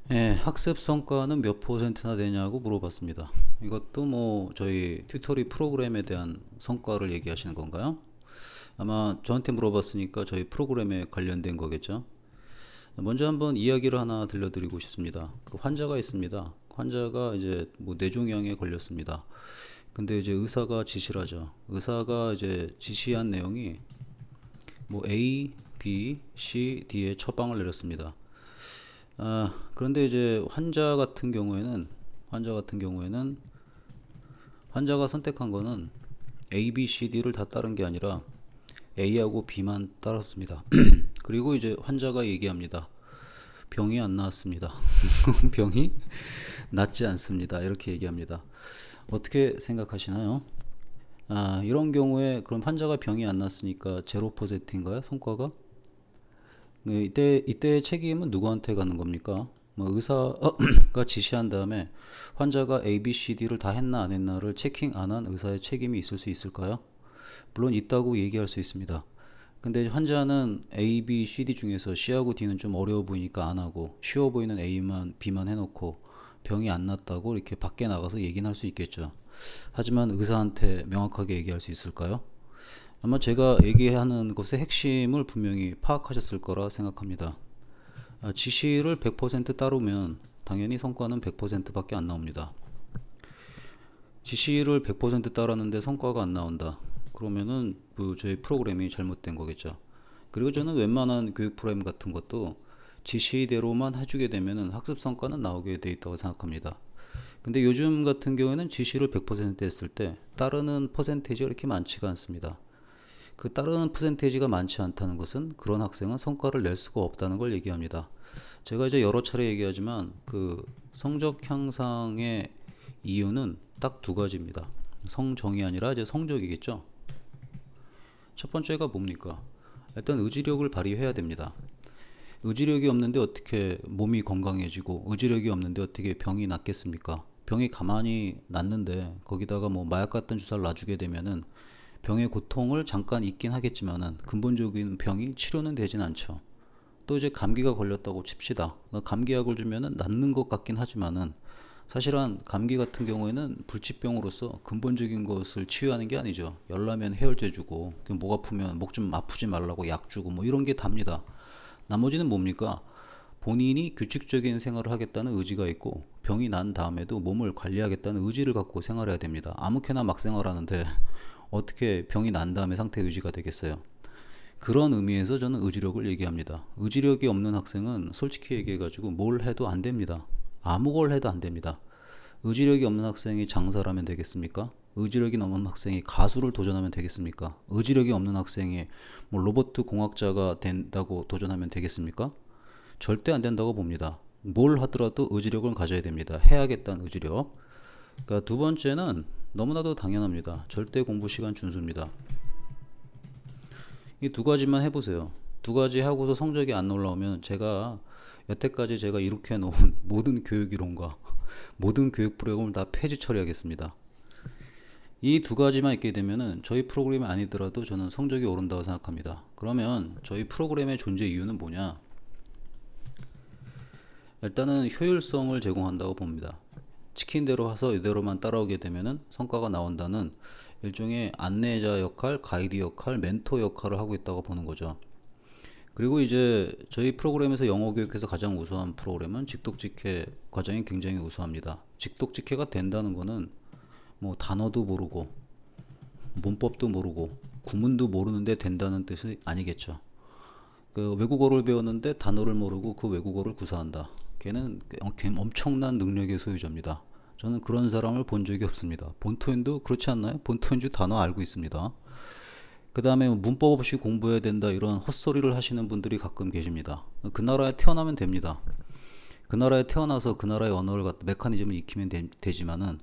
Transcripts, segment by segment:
예, 학습 성과는 몇 퍼센트나 되냐고 물어봤습니다. 이것도 뭐 저희 튜토리 프로그램에 대한 성과를 얘기하시는 건가요? 아마 저한테 물어봤으니까 저희 프로그램에 관련된 거겠죠. 먼저 한번 이야기를 하나 들려드리고 싶습니다. 그 환자가 있습니다. 환자가 이제 뭐 뇌종양에 걸렸습니다. 근데 이제 의사가 지시를 하죠. 의사가 이제 지시한 내용이 뭐 A, B, C, D에 처방을 내렸습니다. 그런데 이제 환자가 선택한 거는 A, B, C, D를 다 따른 게 아니라 A하고 B만 따랐습니다. 그리고 이제 환자가 얘기합니다. 병이 안 나았습니다. 병이 낫지 않습니다. 이렇게 얘기합니다. 어떻게 생각하시나요? 이런 경우에 그럼 환자가 병이 안 났으니까 0%인가요? 성과가? 네, 이때 책임은 누구한테 가는 겁니까? 뭐 의사가 지시한 다음에 환자가 A, B, C, D를 다 했나 안 했나를 체킹 안 한 의사의 책임이 있을 수 있을까요? 물론 있다고 얘기할 수 있습니다. 근데 환자는 A, B, C, D 중에서 C하고 D는 좀 어려워 보이니까 안 하고 쉬워 보이는 A만, B만 해놓고 병이 안 났다고 이렇게 밖에 나가서 얘기는 할 수 있겠죠. 하지만 의사한테 명확하게 얘기할 수 있을까요? 아마 제가 얘기하는 것의 핵심을 분명히 파악하셨을 거라 생각합니다. 지시를 100% 따르면 당연히 성과는 100%밖에 안 나옵니다. 지시를 100% 따랐는데 성과가 안 나온다. 그러면은 저희 프로그램이 잘못된 거겠죠. 그리고 저는 웬만한 교육 프로그램 같은 것도 지시대로만 해주게 되면은 학습 성과는 나오게 돼 있다고 생각합니다. 근데 요즘 같은 경우에는 지시를 100% 했을 때 따르는 퍼센테이지가 이렇게 많지가 않습니다. 그 따르는 퍼센테이지가 많지 않다는 것은 그런 학생은 성과를 낼 수가 없다는 걸 얘기합니다. 제가 이제 여러 차례 얘기하지만 그 성적 향상의 이유는 딱 두 가지입니다. 성정이 아니라 이제 성적이겠죠. 첫 번째가 뭡니까? 일단 의지력을 발휘해야 됩니다. 의지력이 없는데 어떻게 몸이 건강해지고 의지력이 없는데 어떻게 병이 낫겠습니까? 병이 가만히 낫는데 거기다가 뭐 마약 같은 주사를 놔주게 되면은 병의 고통을 잠깐 있긴 하겠지만은 근본적인 병이 치료는 되진 않죠. 또 이제 감기가 걸렸다고 칩시다. 감기약을 주면은 낫는 것 같긴 하지만은 사실은 감기 같은 경우에는 불치병으로서 근본적인 것을 치유하는 게 아니죠. 열나면 해열제 주고 목 아프면 목 좀 아프지 말라고 약 주고 뭐 이런 게 답니다. 나머지는 뭡니까? 본인이 규칙적인 생활을 하겠다는 의지가 있고 병이 난 다음에도 몸을 관리하겠다는 의지를 갖고 생활해야 됩니다. 아무렇게나 막 생활하는데 어떻게 병이 난 다음에 상태 유지가 되겠어요? 그런 의미에서 저는 의지력을 얘기합니다. 의지력이 없는 학생은 솔직히 얘기해가지고 뭘 해도 안 됩니다. 아무 걸 해도 안 됩니다. 의지력이 없는 학생이 장사를 하면 되겠습니까? 의지력이 없는 학생이 가수를 도전하면 되겠습니까? 의지력이 없는 학생이 뭐 로봇 공학자가 된다고 도전하면 되겠습니까? 절대 안 된다고 봅니다. 뭘 하더라도 의지력을 가져야 됩니다. 해야겠다는 의지력. 그러니까 두 번째는 너무나도 당연합니다. 절대 공부 시간 준수입니다. 이 두 가지만 해보세요. 두 가지 하고서 성적이 안 올라오면 여태까지 제가 이렇게 놓은 모든 교육 이론과 모든 교육 프로그램을 다 폐지 처리하겠습니다. 이 두 가지만 있게 되면은 저희 프로그램이 아니더라도 저는 성적이 오른다고 생각합니다. 그러면 저희 프로그램의 존재 이유는 뭐냐? 일단은 효율성을 제공한다고 봅니다. 시킨 대로 와서 이대로만 따라오게 되면은 성과가 나온다는 일종의 안내자 역할, 가이드 역할, 멘토 역할을 하고 있다고 보는 거죠. 그리고 이제 저희 프로그램에서 영어 교육에서 가장 우수한 프로그램은 직독직해 과정이 굉장히 우수합니다. 직독직해가 된다는 거는 뭐 단어도 모르고 문법도 모르고 구문도 모르는데 된다는 뜻이 아니겠죠. 그 외국어를 배웠는데 단어를 모르고 그 외국어를 구사한다. 걔는 엄청난 능력의 소유자입니다. 저는 그런 사람을 본 적이 없습니다. 본토인도 그렇지 않나요? 본토인도 단어 알고 있습니다. 그 다음에 문법 없이 공부해야 된다 이런 헛소리를 하시는 분들이 가끔 계십니다. 그 나라에 태어나면 됩니다. 그 나라에 태어나서 그 나라의 언어를 갖다 메커니즘을 익히면 되지만은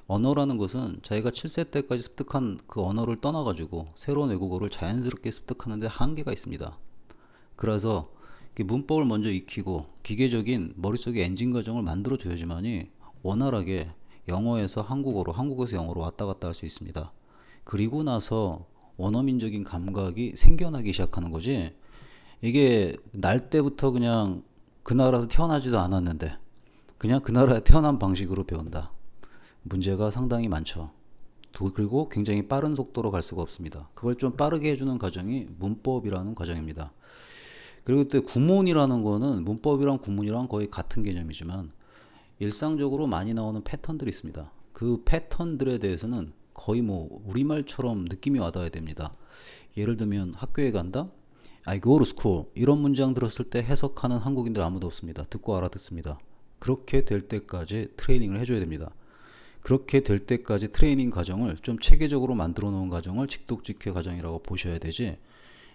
언어라는 것은 자기가 7세 때까지 습득한 그 언어를 떠나가지고 새로운 외국어를 자연스럽게 습득하는 데 한계가 있습니다. 그래서 문법을 먼저 익히고 기계적인 머릿속에 엔진 과정을 만들어 줘야지만이 원활하게 영어에서 한국어로, 한국어에서 영어로 왔다 갔다 할 수 있습니다. 그리고 나서 원어민적인 감각이 생겨나기 시작하는 거지. 이게 날 때부터 그냥 그 나라에서 태어나지도 않았는데 그냥 그 나라에 태어난 방식으로 배운다. 문제가 상당히 많죠. 그리고 굉장히 빠른 속도로 갈 수가 없습니다. 그걸 좀 빠르게 해주는 과정이 문법이라는 과정입니다. 그리고 또 구문이라는 거는 문법이랑 구문이랑 거의 같은 개념이지만 일상적으로 많이 나오는 패턴들이 있습니다. 그 패턴들에 대해서는 거의 뭐 우리말처럼 느낌이 와닿아야 됩니다. 예를 들면 학교에 간다? I go to school. 이런 문장 들었을 때 해석하는 한국인들 아무도 없습니다. 듣고 알아듣습니다. 그렇게 될 때까지 트레이닝을 해줘야 됩니다. 그렇게 될 때까지 트레이닝 과정을 좀 체계적으로 만들어 놓은 과정을 직독직해 과정이라고 보셔야 되지,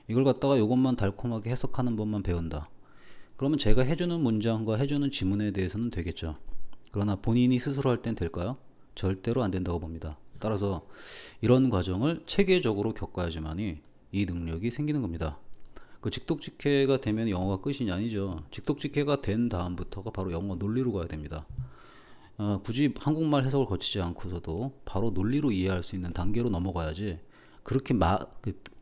이걸 갖다가 이것만 달콤하게 해석하는 법만 배운다. 그러면 제가 해주는 문장과 해주는 지문에 대해서는 되겠죠. 그러나 본인이 스스로 할 땐 될까요? 절대로 안 된다고 봅니다. 따라서 이런 과정을 체계적으로 겪어야지만이 이 능력이 생기는 겁니다. 그 직독직해가 되면 영어가 끝이 아니죠. 직독직해가 된 다음부터가 바로 영어 논리로 가야 됩니다. 굳이 한국말 해석을 거치지 않고서도 바로 논리로 이해할 수 있는 단계로 넘어가야지, 그렇게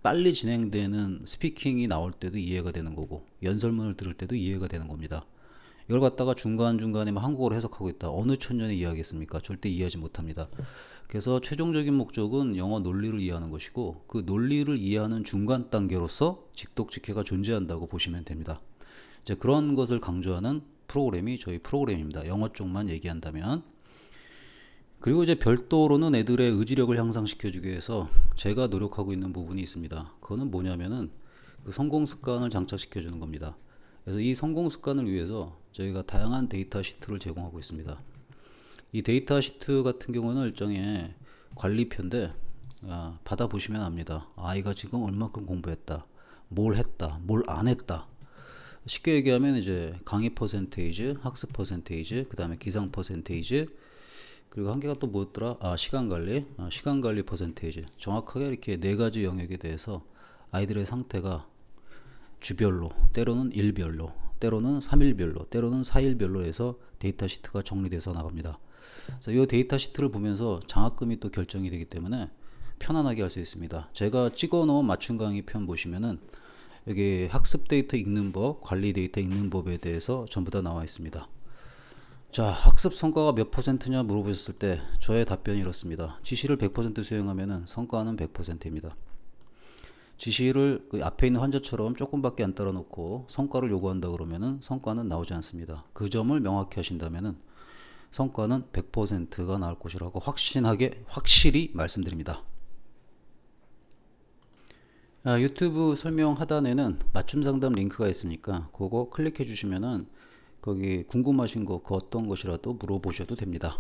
빨리 진행되는 스피킹이 나올 때도 이해가 되는 거고 연설문을 들을 때도 이해가 되는 겁니다. 이걸 갖다가 중간중간에 한국어로 해석하고 있다. 어느 천년에 이해하겠습니까? 절대 이해하지 못합니다. 그래서 최종적인 목적은 영어 논리를 이해하는 것이고, 그 논리를 이해하는 중간 단계로서 직독직해가 존재한다고 보시면 됩니다. 이제 그런 것을 강조하는 프로그램이 저희 프로그램입니다. 영어 쪽만 얘기한다면. 그리고 이제 별도로는 애들의 의지력을 향상시켜주기 위해서 제가 노력하고 있는 부분이 있습니다. 그거는 뭐냐면은 그 성공 습관을 장착시켜주는 겁니다. 그래서 이 성공 습관을 위해서 저희가 다양한 데이터 시트를 제공하고 있습니다. 이 데이터 시트 같은 경우는 일종의 관리표인데, 받아보시면 압니다. 아이가 지금 얼마큼 공부했다, 뭘 했다, 뭘 안 했다. 쉽게 얘기하면 이제 강의 퍼센테이지, 학습 퍼센테이지, 그 다음에 기상 퍼센테이지, 그리고 한 개가 또 뭐였더라? 시간 관리, 시간 관리 퍼센테이지. 정확하게 이렇게 네 가지 영역에 대해서 아이들의 상태가 주별로, 때로는 일별로, 때로는 3일별로, 때로는 4일별로 해서 데이터 시트가 정리돼서 나갑니다. 그래서 이 데이터 시트를 보면서 장학금이 또 결정이 되기 때문에 편안하게 할 수 있습니다. 제가 찍어 놓은 맞춤 강의 편 보시면은 여기 학습 데이터 읽는 법, 관리 데이터 읽는 법에 대해서 전부 다 나와 있습니다. 자, 학습 성과가 몇 %냐 물어보셨을 때 저의 답변이 이렇습니다. 지시를 100% 수행하면은 성과는 100%입니다. 지시를 그 앞에 있는 환자처럼 조금밖에 안 따라 놓고 성과를 요구한다 그러면은 성과는 나오지 않습니다. 그 점을 명확히 하신다면은 성과는 100%가 나올 것이라고 확실히 말씀드립니다. 유튜브 설명 하단에는 맞춤 상담 링크가 있으니까 그거 클릭해 주시면은 거기 궁금하신 거 그 어떤 것이라도 물어보셔도 됩니다.